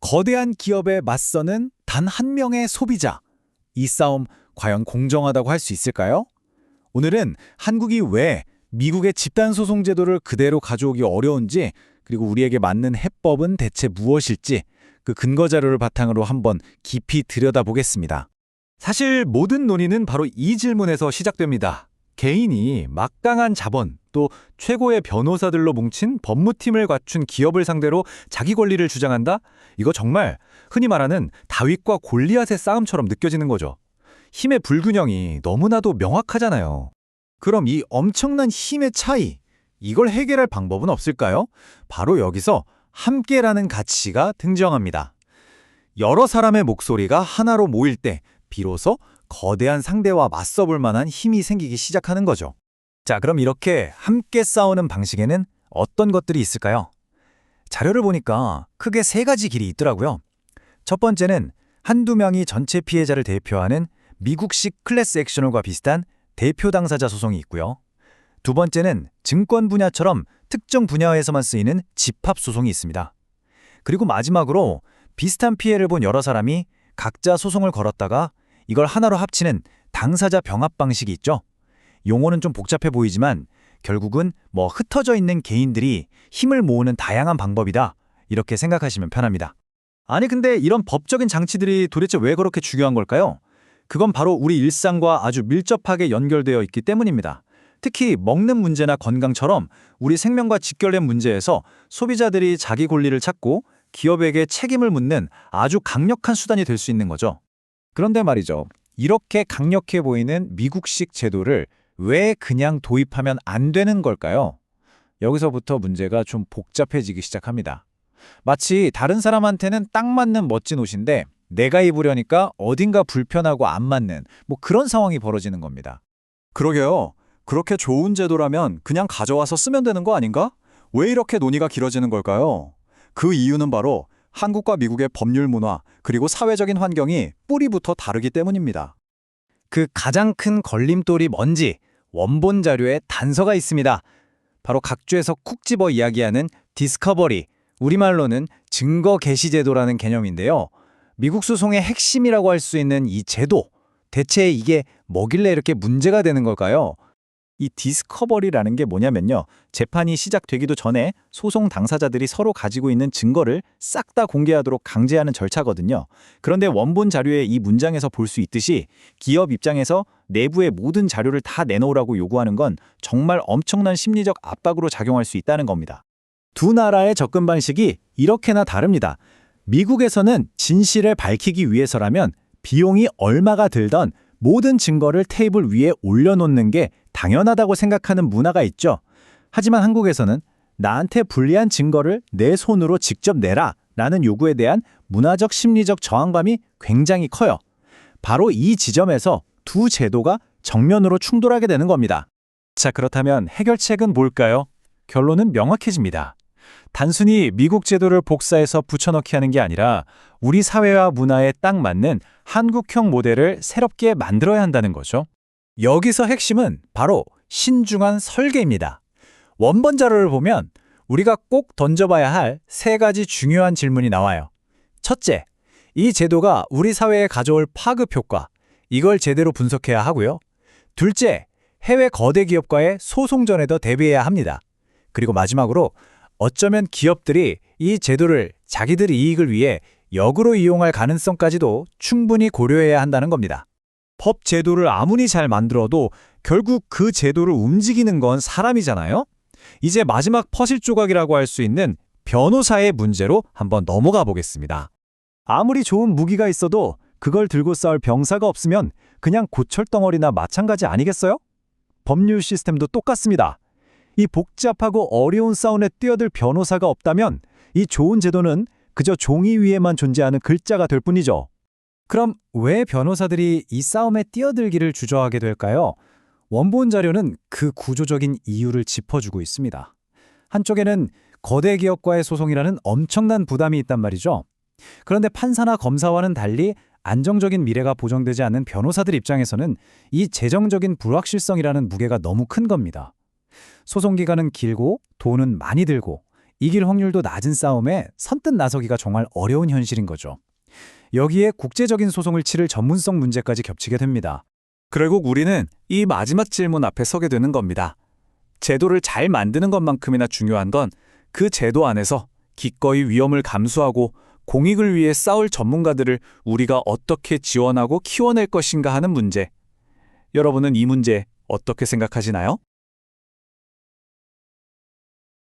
거대한 기업에 맞서는 단 한 명의 소비자. 이 싸움 과연 공정하다고 할 수 있을까요? 오늘은 한국이 왜 미국의 집단소송 제도를 그대로 가져오기 어려운지, 그리고 우리에게 맞는 해법은 대체 무엇일지 그 근거 자료를 바탕으로 한번 깊이 들여다보겠습니다. 사실 모든 논의는 바로 이 질문에서 시작됩니다. 개인이 막강한 자본, 또 최고의 변호사들로 뭉친 법무팀을 갖춘 기업을 상대로 자기 권리를 주장한다? 이거 정말 흔히 말하는 다윗과 골리앗의 싸움처럼 느껴지는 거죠. 힘의 불균형이 너무나도 명확하잖아요. 그럼 이 엄청난 힘의 차이, 이걸 해결할 방법은 없을까요? 바로 여기서 함께라는 가치가 등장합니다. 여러 사람의 목소리가 하나로 모일 때 비로소 거대한 상대와 맞서볼 만한 힘이 생기기 시작하는 거죠. 자, 그럼 이렇게 함께 싸우는 방식에는 어떤 것들이 있을까요? 자료를 보니까 크게 세 가지 길이 있더라고요. 첫 번째는 한두 명이 전체 피해자를 대표하는 미국식 클래스 액션홀과 비슷한 대표 당사자 소송이 있고요. 두 번째는 증권 분야처럼 특정 분야에서만 쓰이는 집합 소송이 있습니다. 그리고 마지막으로 비슷한 피해를 본 여러 사람이 각자 소송을 걸었다가 이걸 하나로 합치는 당사자 병합 방식이 있죠. 용어는 좀 복잡해 보이지만 결국은 흩어져 있는 개인들이 힘을 모으는 다양한 방법이다, 이렇게 생각하시면 편합니다. 아니 근데 이런 법적인 장치들이 도대체 왜 그렇게 중요한 걸까요? 그건 바로 우리 일상과 아주 밀접하게 연결되어 있기 때문입니다. 특히 먹는 문제나 건강처럼 우리 생명과 직결된 문제에서 소비자들이 자기 권리를 찾고 기업에게 책임을 묻는 아주 강력한 수단이 될 수 있는 거죠. 그런데 말이죠. 이렇게 강력해 보이는 미국식 제도를 왜 그냥 도입하면 안 되는 걸까요? 여기서부터 문제가 좀 복잡해지기 시작합니다. 마치 다른 사람한테는 딱 맞는 멋진 옷인데 내가 입으려니까 어딘가 불편하고 안 맞는 그런 상황이 벌어지는 겁니다. 그러게요. 그렇게 좋은 제도라면 그냥 가져와서 쓰면 되는 거 아닌가? 왜 이렇게 논의가 길어지는 걸까요? 그 이유는 바로 한국과 미국의 법률 문화, 그리고 사회적인 환경이 뿌리부터 다르기 때문입니다. 그 가장 큰 걸림돌이 뭔지 원본 자료에 단서가 있습니다. 바로 각주에서 쿡 집어 이야기하는 디스커버리, 우리말로는 증거 개시 제도라는 개념인데요. 미국 소송의 핵심이라고 할 수 있는 이 제도, 대체 이게 뭐길래 이렇게 문제가 되는 걸까요? 이 디스커버리라는 게 뭐냐면요. 재판이 시작되기도 전에 소송 당사자들이 서로 가지고 있는 증거를 싹 다 공개하도록 강제하는 절차거든요. 그런데 원본 자료에 이 문장에서 볼 수 있듯이 기업 입장에서 내부의 모든 자료를 다 내놓으라고 요구하는 건 정말 엄청난 심리적 압박으로 작용할 수 있다는 겁니다. 두 나라의 접근 방식이 이렇게나 다릅니다. 미국에서는 진실을 밝히기 위해서라면 비용이 얼마가 들던 모든 증거를 테이블 위에 올려놓는 게 당연하다고 생각하는 문화가 있죠. 하지만 한국에서는 나한테 불리한 증거를 내 손으로 직접 내라 라는 요구에 대한 문화적 심리적 저항감이 굉장히 커요. 바로 이 지점에서 두 제도가 정면으로 충돌하게 되는 겁니다. 자, 그렇다면 해결책은 뭘까요? 결론은 명확해집니다. 단순히 미국 제도를 복사해서 붙여넣기 하는 게 아니라 우리 사회와 문화에 딱 맞는 한국형 모델을 새롭게 만들어야 한다는 거죠. 여기서 핵심은 바로 신중한 설계입니다. 원본 자료를 보면 우리가 꼭 던져봐야 할 세 가지 중요한 질문이 나와요. 첫째, 이 제도가 우리 사회에 가져올 파급 효과, 이걸 제대로 분석해야 하고요. 둘째, 해외 거대 기업과의 소송전에도 대비해야 합니다. 그리고 마지막으로 어쩌면 기업들이 이 제도를 자기들 이익을 위해 역으로 이용할 가능성까지도 충분히 고려해야 한다는 겁니다. 법 제도를 아무리 잘 만들어도 결국 그 제도를 움직이는 건 사람이잖아요? 이제 마지막 퍼즐 조각이라고 할 수 있는 변호사의 문제로 한번 넘어가 보겠습니다. 아무리 좋은 무기가 있어도 그걸 들고 싸울 병사가 없으면 그냥 고철덩어리나 마찬가지 아니겠어요? 법률 시스템도 똑같습니다. 이 복잡하고 어려운 싸움에 뛰어들 변호사가 없다면 이 좋은 제도는 그저 종이 위에만 존재하는 글자가 될 뿐이죠. 그럼 왜 변호사들이 이 싸움에 뛰어들기를 주저하게 될까요? 원본 자료는 그 구조적인 이유를 짚어주고 있습니다. 한쪽에는 거대 기업과의 소송이라는 엄청난 부담이 있단 말이죠. 그런데 판사나 검사와는 달리 안정적인 미래가 보장되지 않는 변호사들 입장에서는 이 재정적인 불확실성이라는 무게가 너무 큰 겁니다. 소송 기간은 길고 돈은 많이 들고 이길 확률도 낮은 싸움에 선뜻 나서기가 정말 어려운 현실인 거죠. 여기에 국제적인 소송을 치를 전문성 문제까지 겹치게 됩니다. 결국 우리는 이 마지막 질문 앞에 서게 되는 겁니다. 제도를 잘 만드는 것만큼이나 중요한 건 그 제도 안에서 기꺼이 위험을 감수하고 공익을 위해 싸울 전문가들을 우리가 어떻게 지원하고 키워낼 것인가 하는 문제. 여러분은 이 문제 어떻게 생각하시나요?